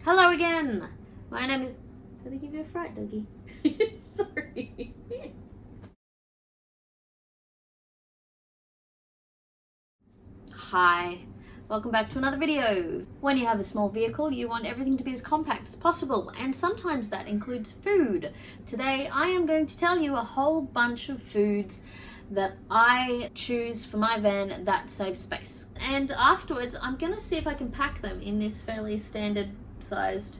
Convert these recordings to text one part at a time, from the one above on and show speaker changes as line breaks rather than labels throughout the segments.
Hello again. My name is... Did I give you a fright, doggy? Sorry. Hi. Welcome back to another video. When you have a small vehicle, you want everything to be as compact as possible, and sometimes that includes food. Today, I am going to tell you a whole bunch of foods that I choose for my van that save space. And afterwards, I'm going to see if I can pack them in this fairly standard sized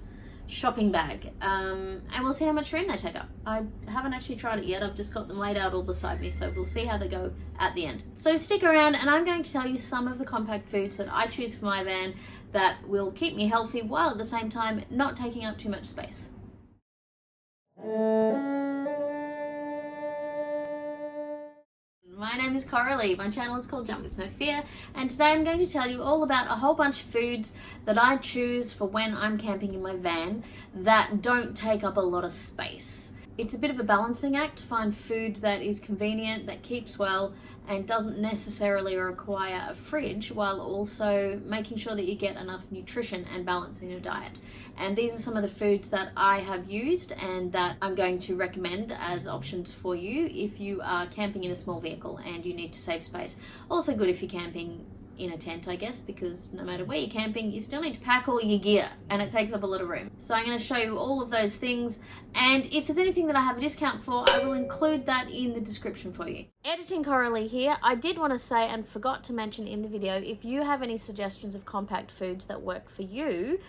shopping bag, and we'll see how much room they take up. I haven't actually tried it yet. I've just got them laid out all beside me, so we'll see how they go at the end. So stick around, and I'm going to tell you some of the compact foods that I choose for my van that will keep me healthy while at the same time not taking up too much space. My name is Coralie. My channel is called Jump With No Fear, and today I'm going to tell you all about a whole bunch of foods that I choose for when I'm camping in my van that don't take up a lot of space. It's a bit of a balancing act to find food that is convenient, that keeps well, and doesn't necessarily require a fridge, while also making sure that you get enough nutrition and balance in your diet. And these are some of the foods that I have used and that I'm going to recommend as options for you if you are camping in a small vehicle and you need to save space. Also good if you're camping in a tent, I guess, because no matter where you're camping, you still need to pack all your gear and it takes up a lot of room. So I'm going to show you all of those things, and if there's anything that I have a discount for, I will include that in the description for you. Editing Coralie here. I did want to say, and forgot to mention in the video, if you have any suggestions of compact foods that work for you,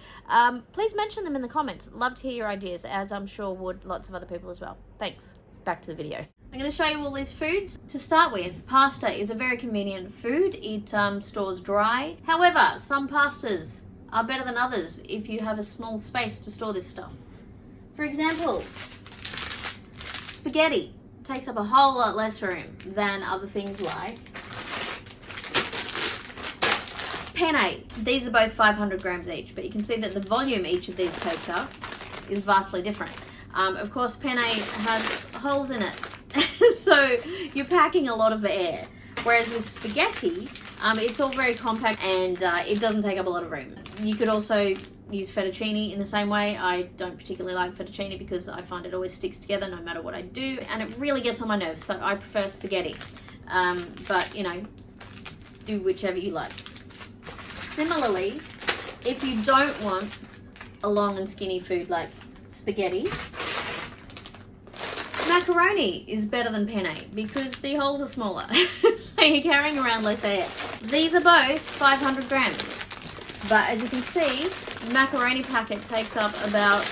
please mention them in the comments. Love to hear your ideas, as I'm sure would lots of other people as well. Thanks. Back to the video. I'm going to show you all these foods. To start with, pasta is a very convenient food. It stores dry. However, some pastas are better than others if you have a small space to store this stuff. For example, spaghetti takes up a whole lot less room than other things like penne. These are both 500 grams each, but you can see that the volume each of these takes up is vastly different. Of course, penne has holes in it, so you're packing a lot of air. Whereas with spaghetti, it's all very compact and it doesn't take up a lot of room. You could also use fettuccine in the same way. I don't particularly like fettuccine because I find it always sticks together no matter what I do, and it really gets on my nerves, so I prefer spaghetti. But, you know, do whichever you like. Similarly, if you don't want a long and skinny food like spaghetti, macaroni is better than penne because the holes are smaller, so you're carrying around less air. These are both 500 grams, but as you can see, the macaroni packet takes up about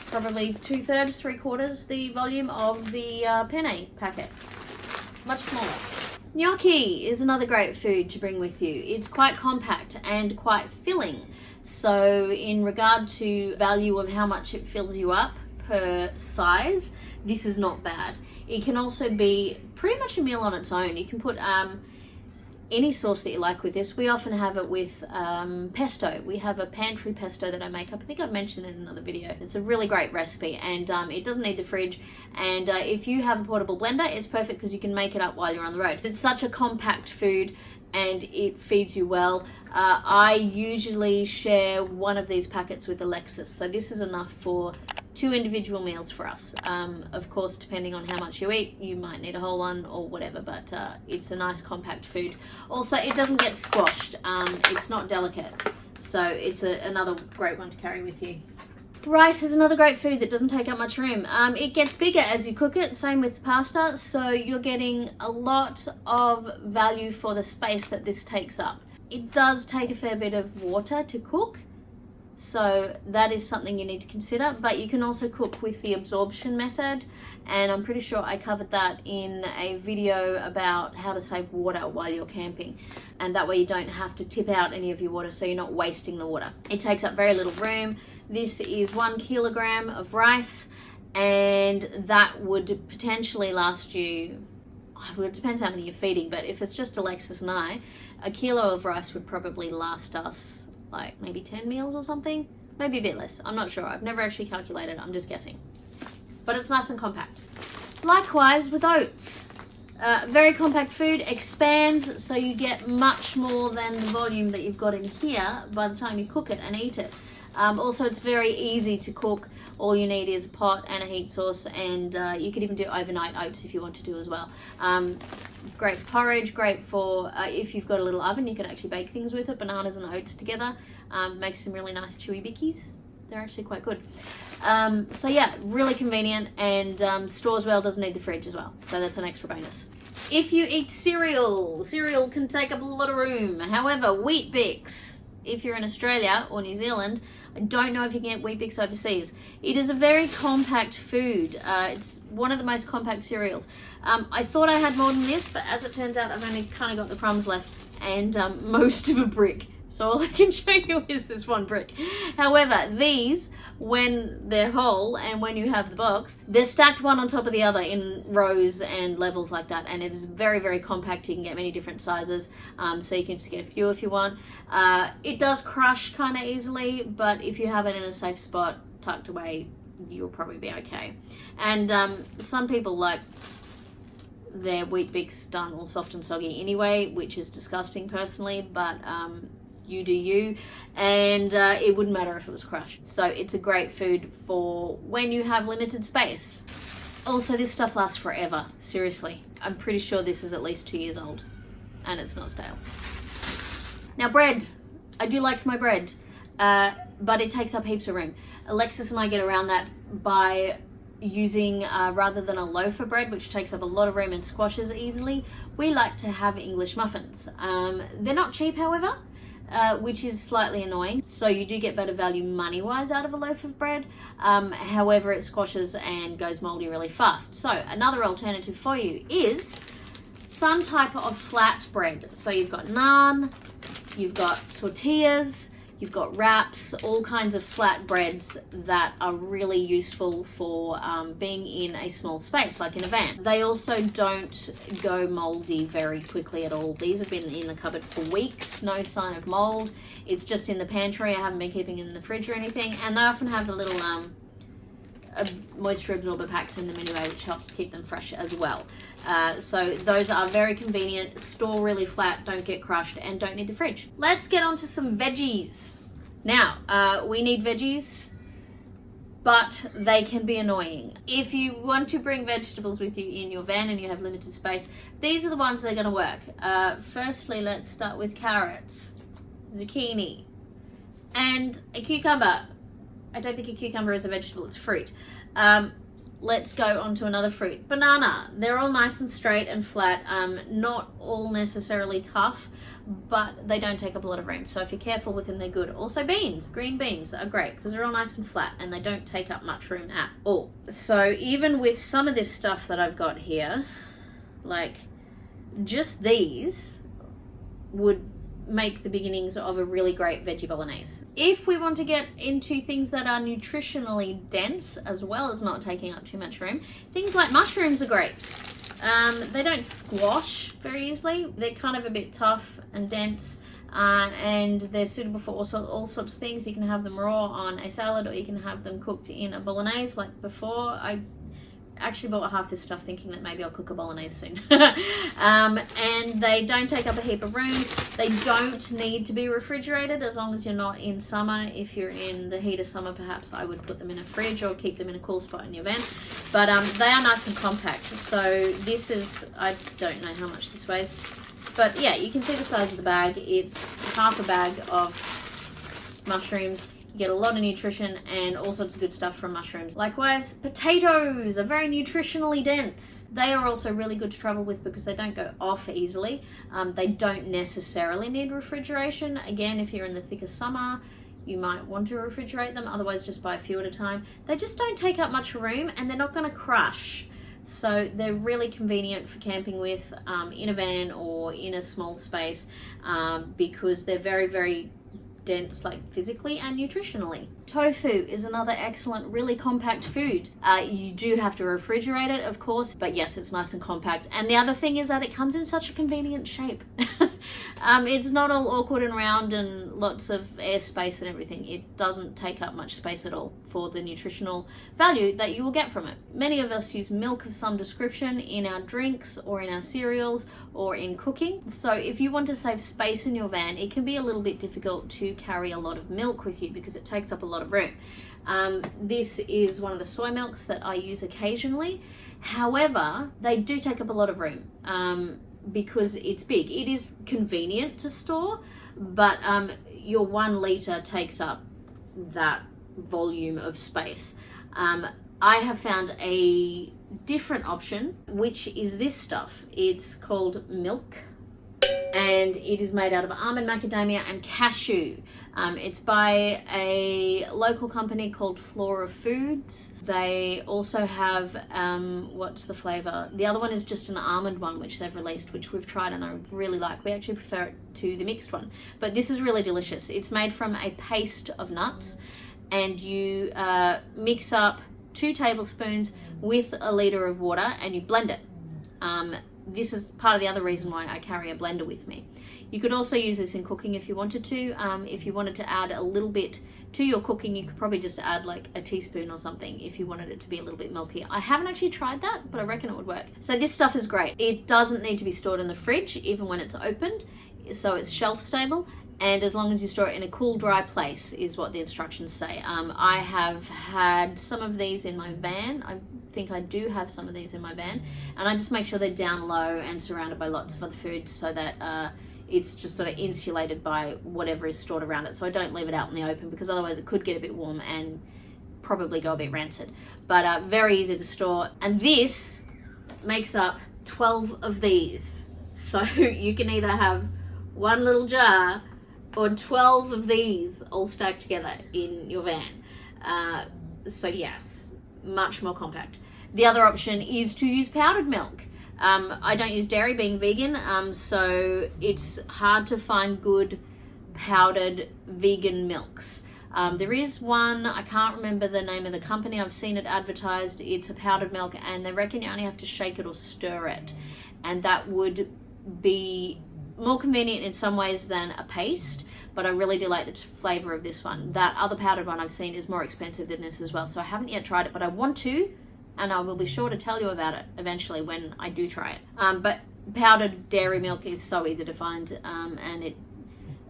probably 2/3, 3/4 the volume of the penne packet. Much smaller. Gnocchi is another great food to bring with you. It's quite compact and quite filling. So in regard to value of how much it fills you up per size, this is not bad. It can also be pretty much a meal on its own. You can put any sauce that you like with this. We often have it with pesto. We have a pantry pesto that I make up. I think I've mentioned it in another video. It's a really great recipe, and it doesn't need the fridge. And if you have a portable blender, it's perfect because you can make it up while you're on the road. It's such a compact food and it feeds you well. I usually share one of these packets with Alexis, so this is enough for 2 individual meals for us. Of course, depending on how much you eat, you might need a whole one or whatever, but it's a nice compact food. Also, it doesn't get squashed. It's not delicate, so it's another great one to carry with you. Rice is another great food that doesn't take up much room. It gets bigger as you cook it, same with pasta, so you're getting a lot of value for the space that this takes up. It does take a fair bit of water to cook, so that is something you need to consider, but you can also cook with the absorption method, and I'm pretty sure I covered that in a video about how to save water while you're camping, and that way you don't have to tip out any of your water, so you're not wasting the water. It takes up very little room. This is 1 kilogram of rice, and that would potentially last you, well, it depends how many you're feeding, but if it's just Alexis and I, a kilo of rice would probably last us like maybe 10 meals or something, maybe a bit less. I'm not sure. I've never actually calculated. I'm just guessing. But it's nice and compact. Likewise with oats. Very compact food, expands, so you get much more than the volume that you've got in here by the time you cook it and eat it. Also, it's very easy to cook. All you need is a pot and a heat source, and you could even do overnight oats if you want to do as well. Great for porridge, great for if you've got a little oven, you can actually bake things with it. Bananas and oats together makes some really nice chewy bickies. They're actually quite good. So yeah, really convenient, and stores well, doesn't need the fridge as well. So that's an extra bonus. If you eat cereal can take up a lot of room. However, Weet-Bix, if you're in Australia or New Zealand, I don't know if you can get Weet-Bix overseas. It is a very compact food. It's one of the most compact cereals. I thought I had more than this, but as it turns out, I've only kind of got the crumbs left and most of a brick. So all I can show you is this one brick. However, these, when they're whole and when you have the box, they're stacked one on top of the other in rows and levels like that. And it is very, very compact. You can get many different sizes. So you can just get a few if you want. It does crush kind of easily, but if you have it in a safe spot, tucked away, you'll probably be okay. And some people like their Weet-Bix done all soft and soggy anyway, which is disgusting personally, but you do you, and it wouldn't matter if it was crushed. So it's a great food for when you have limited space. Also, this stuff lasts forever, seriously. I'm pretty sure this is at least 2 years old and it's not stale. Now, bread. I do like my bread, but it takes up heaps of room. Alexis and I get around that by using, rather than a loaf of bread, which takes up a lot of room and squashes easily, we like to have English muffins. They're not cheap, however, which is slightly annoying. So you do get better value money-wise out of a loaf of bread. However, it squashes and goes moldy really fast. So another alternative for you is some type of flat bread. So you've got naan, you've got tortillas, you've got wraps, all kinds of flat breads that are really useful for being in a small space, like in a van. They also don't go moldy very quickly at all. These have been in the cupboard for weeks, no sign of mold. It's just in the pantry. I haven't been keeping it in the fridge or anything. And they often have the little moisture absorber packs in them anyway, which helps keep them fresh as well. So those are very convenient, store really flat, don't get crushed, and don't need the fridge. Let's get on to some veggies. Now, we need veggies, but they can be annoying. If you want to bring vegetables with you in your van and you have limited space, these are the ones that are going to work. Firstly, let's start with carrots, zucchini, and a cucumber. I don't think a cucumber is a vegetable, it's fruit. Let's go on to another fruit. Banana. They're all nice and straight and flat. Not all necessarily tough, but they don't take up a lot of room. So if you're careful with them, they're good. Also beans. Green beans are great because they're all nice and flat and they don't take up much room at all. So even with some of this stuff that I've got here, like just these would make the beginnings of a really great veggie bolognese. If we want to get into things that are nutritionally dense as well as not taking up too much room, things like mushrooms are great. They don't squash very easily. They're kind of a bit tough and dense, and they're suitable for all sorts of things. You can have them raw on a salad, or you can have them cooked in a bolognese like before. I actually bought half this stuff thinking that maybe I'll cook a bolognese soon. And they don't take up a heap of room. They don't need to be refrigerated as long as you're not in summer. If you're in the heat of summer, perhaps I would put them in a fridge or keep them in a cool spot in your van. But they are nice and compact. So this is, I don't know how much this weighs, but yeah, you can see the size of the bag. It's half a bag of mushrooms. You get a lot of nutrition and all sorts of good stuff from mushrooms. Likewise, potatoes are very nutritionally dense. They are also really good to travel with because they don't go off easily. They don't necessarily need refrigeration. Again, if you're in the thick of summer, you might want to refrigerate them. Otherwise, just buy a few at a time. They just don't take up much room and they're not going to crush. So they're really convenient for camping with in a van or in a small space because they're very, very dense, like physically and nutritionally. Tofu is another excellent, really compact food. You do have to refrigerate it, of course, but yes, it's nice and compact. And the other thing is that it comes in such a convenient shape. It's not all awkward and round and lots of airspace and everything. It doesn't take up much space at all for the nutritional value that you will get from it. Many of us use milk of some description in our drinks or in our cereals or in cooking. So if you want to save space in your van, it can be a little bit difficult to carry a lot of milk with you because it takes up a lot of room. This is one of the soy milks that I use occasionally. However, they do take up a lot of room because it's big. It is convenient to store, but your 1 litre takes up that volume of space. I have found a different option, which is this stuff. It's called Milk, and it is made out of almond, macadamia and cashew. It's by a local company called Flora Foods. They also have, what's the flavour? The other one is just an almond one, which they've released, which we've tried and I really like. We actually prefer it to the mixed one. But this is really delicious. It's made from a paste of nuts, and you mix up 2 tablespoons with a litre of water and you blend it. This is part of the other reason why I carry a blender with me. You could also use this in cooking if you wanted to. If you wanted to add a little bit to your cooking, you could probably just add like a teaspoon or something if you wanted it to be a little bit milky. I haven't actually tried that, but I reckon it would work. So this stuff is great. It doesn't need to be stored in the fridge, even when it's opened, so it's shelf stable. And as long as you store it in a cool, dry place is what the instructions say. I have had some of these in my van. I think I do have some of these in my van. And I just make sure they're down low and surrounded by lots of other foods so that it's just sort of insulated by whatever is stored around it. So I don't leave it out in the open because otherwise it could get a bit warm and probably go a bit rancid. But very easy to store. And this makes up 12 of these. So you can either have one little jar or 12 of these all stacked together in your van. So yes, much more compact. The other option is to use powdered milk. I don't use dairy being vegan, so it's hard to find good powdered vegan milks. There is one, I can't remember the name of the company, I've seen it advertised. It's a powdered milk and they reckon you only have to shake it or stir it. And that would be more convenient in some ways than a paste, but I really do like the flavour of this one. That other powdered one I've seen is more expensive than this as well, so I haven't yet tried it, but I want to, and I will be sure to tell you about it eventually when I do try it. But powdered dairy milk is so easy to find, and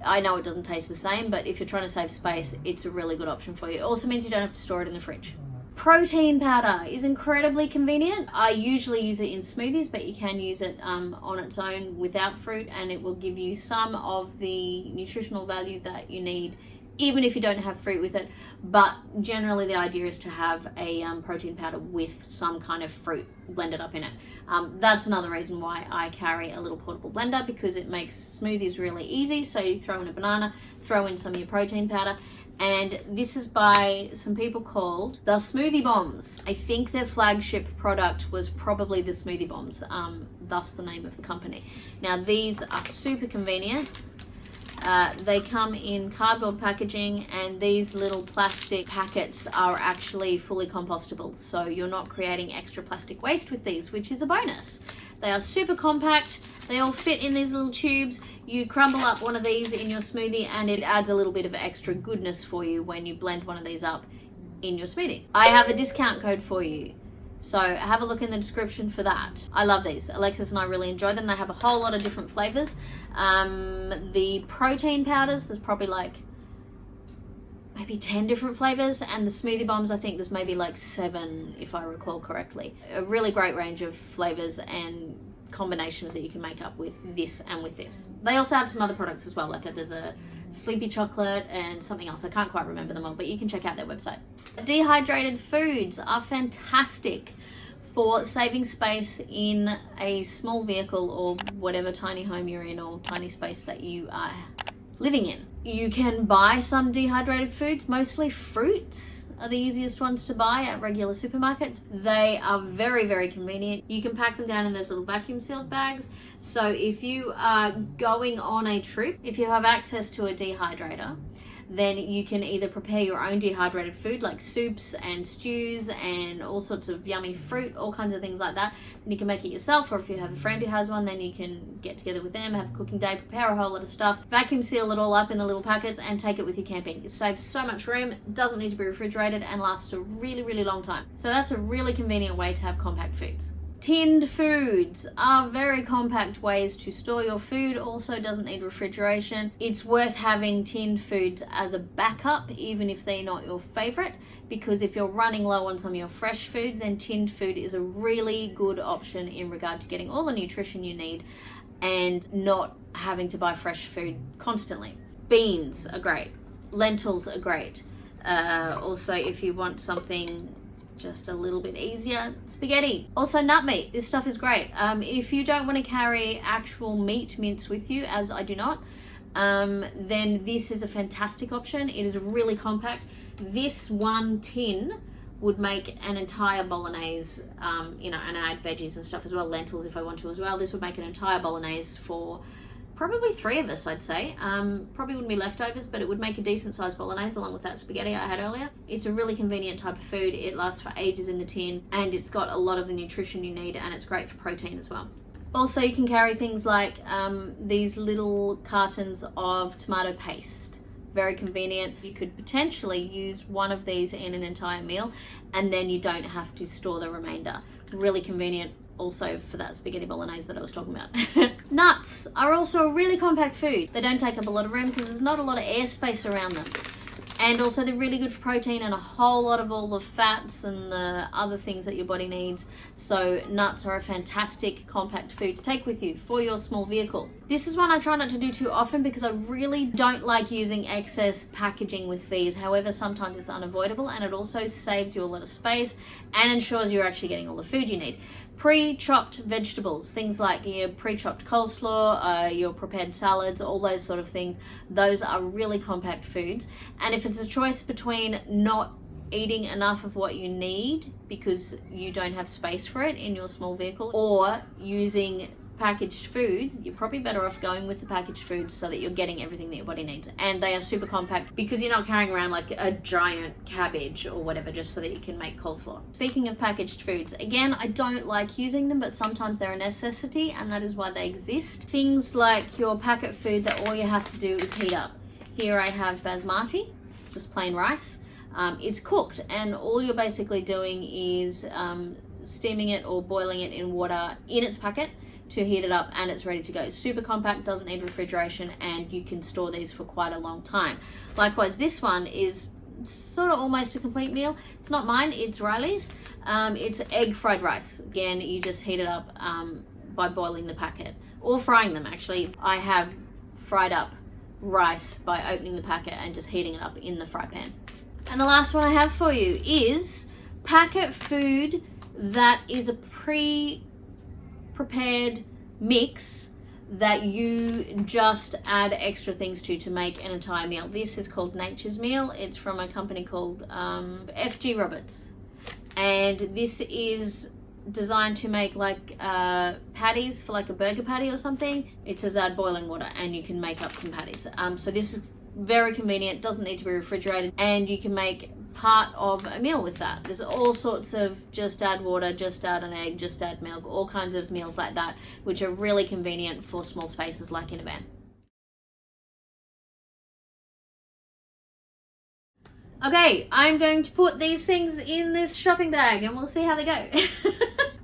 I know it doesn't taste the same, but if you're trying to save space, it's a really good option for you. It also means you don't have to store it in the fridge. Protein powder is incredibly convenient. I usually use it in smoothies, but you can use it on its own without fruit, and it will give you some of the nutritional value that you need even if you don't have fruit with it. But generally the idea is to have a protein powder with some kind of fruit blended up in it. That's another reason why I carry a little portable blender, because it makes smoothies really easy. So you throw in a banana, throw in some of your protein powder. And this is by some people called the Smoothie Bombs. I think their flagship product was probably the Smoothie Bombs, thus the name of the company. Now these are super convenient. They come in cardboard packaging, and these little plastic packets are actually fully compostable, so you're not creating extra plastic waste with these, which is a bonus. They are super compact. They all fit in these little tubes. You crumble up one of these in your smoothie and it adds a little bit of extra goodness for you when you blend one of these up in your smoothie. I have a discount code for you, so have a look in the description for that. I love these. Alexis and I really enjoy them. They have a whole lot of different flavors. The protein powders, there's probably like maybe 10 different flavors, and the Smoothie Bombs, I think there's maybe like 7 if I recall correctly. A really great range of flavors and combinations that you can make up with this and with this. They also have some other products as well, like there's a sleepy chocolate and something else. I can't quite remember them all, but you can check out their website. Dehydrated foods are fantastic for saving space in a small vehicle or whatever tiny home you're in or tiny space that you are living in. You can buy some dehydrated foods, mostly fruits are the easiest ones to buy at regular supermarkets. They are very, very convenient. You can pack them down in those little vacuum sealed bags. So if you are going on a trip, if you have access to a dehydrator, then you can either prepare your own dehydrated food like soups and stews and all sorts of yummy fruit, all kinds of things like that. And you can make it yourself, or if you have a friend who has one, then you can get together with them, have a cooking day, prepare a whole lot of stuff, vacuum seal it all up in the little packets and take it with you camping. It saves so much room, doesn't need to be refrigerated, and lasts a really, really long time. So that's a really convenient way to have compact foods. Tinned foods are very compact ways to store your food, also doesn't need refrigeration. It's worth having tinned foods as a backup, even if they're not your favorite, because if you're running low on some of your fresh food, then tinned food is a really good option in regard to getting all the nutrition you need and not having to buy fresh food constantly. Beans are great. Lentils are great. Also, if you want something just a little bit easier, spaghetti. Also nut meat, this stuff is great. If you don't want to carry actual meat mince with you, as I do not, then this is a fantastic option. It is really compact. This one tin would make an entire bolognese, and add veggies and stuff as well, lentils if I want to as well. This would make an entire bolognese for probably 3 of us, I'd say. Probably wouldn't be leftovers, but it would make a decent sized bolognese along with that spaghetti I had earlier. It's a really convenient type of food. It lasts for ages in the tin, and it's got a lot of the nutrition you need, and it's great for protein as well. Also, you can carry things like these little cartons of tomato paste. Very convenient. You could potentially use one of these in an entire meal, and then you don't have to store the remainder. Really convenient. Also for that spaghetti bolognese that I was talking about. Nuts are also a really compact food. They don't take up a lot of room because there's not a lot of airspace around them. And also they're really good for protein and a whole lot of all the fats and the other things that your body needs. So nuts are a fantastic compact food to take with you for your small vehicle. This is one I try not to do too often because I really don't like using excess packaging with these. However, sometimes it's unavoidable, and it also saves you a lot of space and ensures you're actually getting all the food you need. Pre-chopped vegetables, things like your pre-chopped coleslaw, your prepared salads, all those sort of things, those are really compact foods. And if it's a choice between not eating enough of what you need because you don't have space for it in your small vehicle, or using packaged foods, you're probably better off going with the packaged foods so that you're getting everything that your body needs. And they are super compact because you're not carrying around like a giant cabbage or whatever just so that you can make coleslaw. Speaking of packaged foods, again, I don't like using them, but sometimes they're a necessity, and that is why they exist. Things like your packet food that all you have to do is heat up. Here I have basmati. It's just plain rice. It's cooked, and all you're basically doing is steaming it or boiling it in water in its packet to heat it up, and it's ready to go. Super compact, doesn't need refrigeration, and you can store these for quite a long time. Likewise, this one is sort of almost a complete meal. It's not mine, it's Riley's. It's egg fried rice. Again, you just heat it up by boiling the packet or frying them. Actually, I have fried up rice by opening the packet and just heating it up in the fry pan. And the last one I have for you is packet food that is a pre-prepared mix that you just add extra things to make an entire meal. This is called Nature's Meal. It's from a company called FG Roberts, and this is designed to make like patties for like a burger patty or something. It says add boiling water and you can make up some patties. So this is very convenient, doesn't need to be refrigerated, and you can make part of a meal with that. There's all sorts of just add water, just add an egg, just add milk, all kinds of meals like that, which are really convenient for small spaces like in a van. Okay, I'm going to put these things in this shopping bag and we'll see how they go.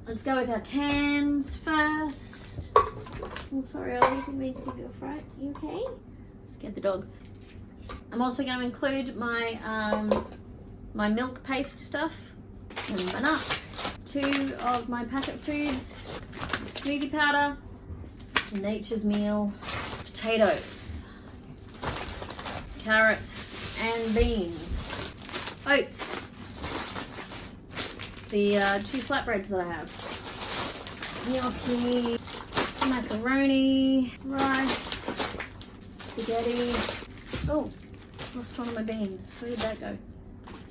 Let's go with our cans first. Oh, sorry, I didn't mean to give you a fright. You okay? Scared the dog. I'm also going to include my my milk paste stuff and my nuts. 2 of my packet foods, smoothie powder, Nature's Meal, potatoes, carrots and beans, oats, the 2 flatbreads that I have, gnocchi, macaroni, rice, spaghetti. Oh, lost one of my beans. Where did that go?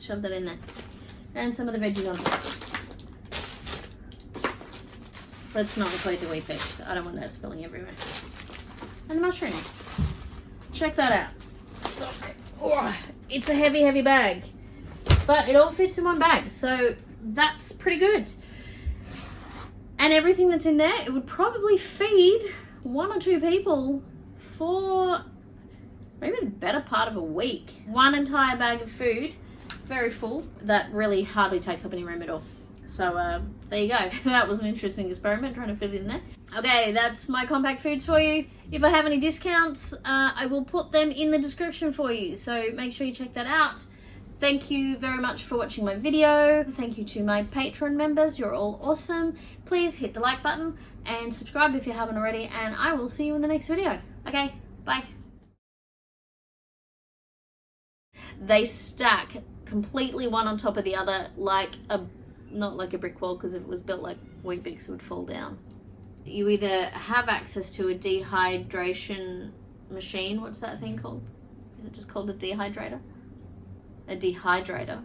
Shove that in there. And some of the veggies on top. Let's not include the wheat bits. I don't want that spilling everywhere. And the mushrooms. Check that out. Look. Oh, it's a heavy, heavy bag. But it all fits in one bag. So that's pretty good. And everything that's in there, it would probably feed 1 or 2 people for maybe the better part of a week. 1 entire bag of food, very full, that really hardly takes up any room at all. So there you go. That was an interesting experiment, trying to fit it in there. Okay, that's my compact foods for you. If I have any discounts, I will put them in the description for you. So make sure you check that out. Thank you very much for watching my video. Thank you to my Patreon members. You're all awesome. Please hit the like button and subscribe if you haven't already. And I will see you in the next video. Okay, bye. They stack completely one on top of the other, like not like a brick wall, because if it was built like Weet-Bix, it would fall down. You either have access to a dehydration machine. What's that thing called? Is it just called a dehydrator? A dehydrator.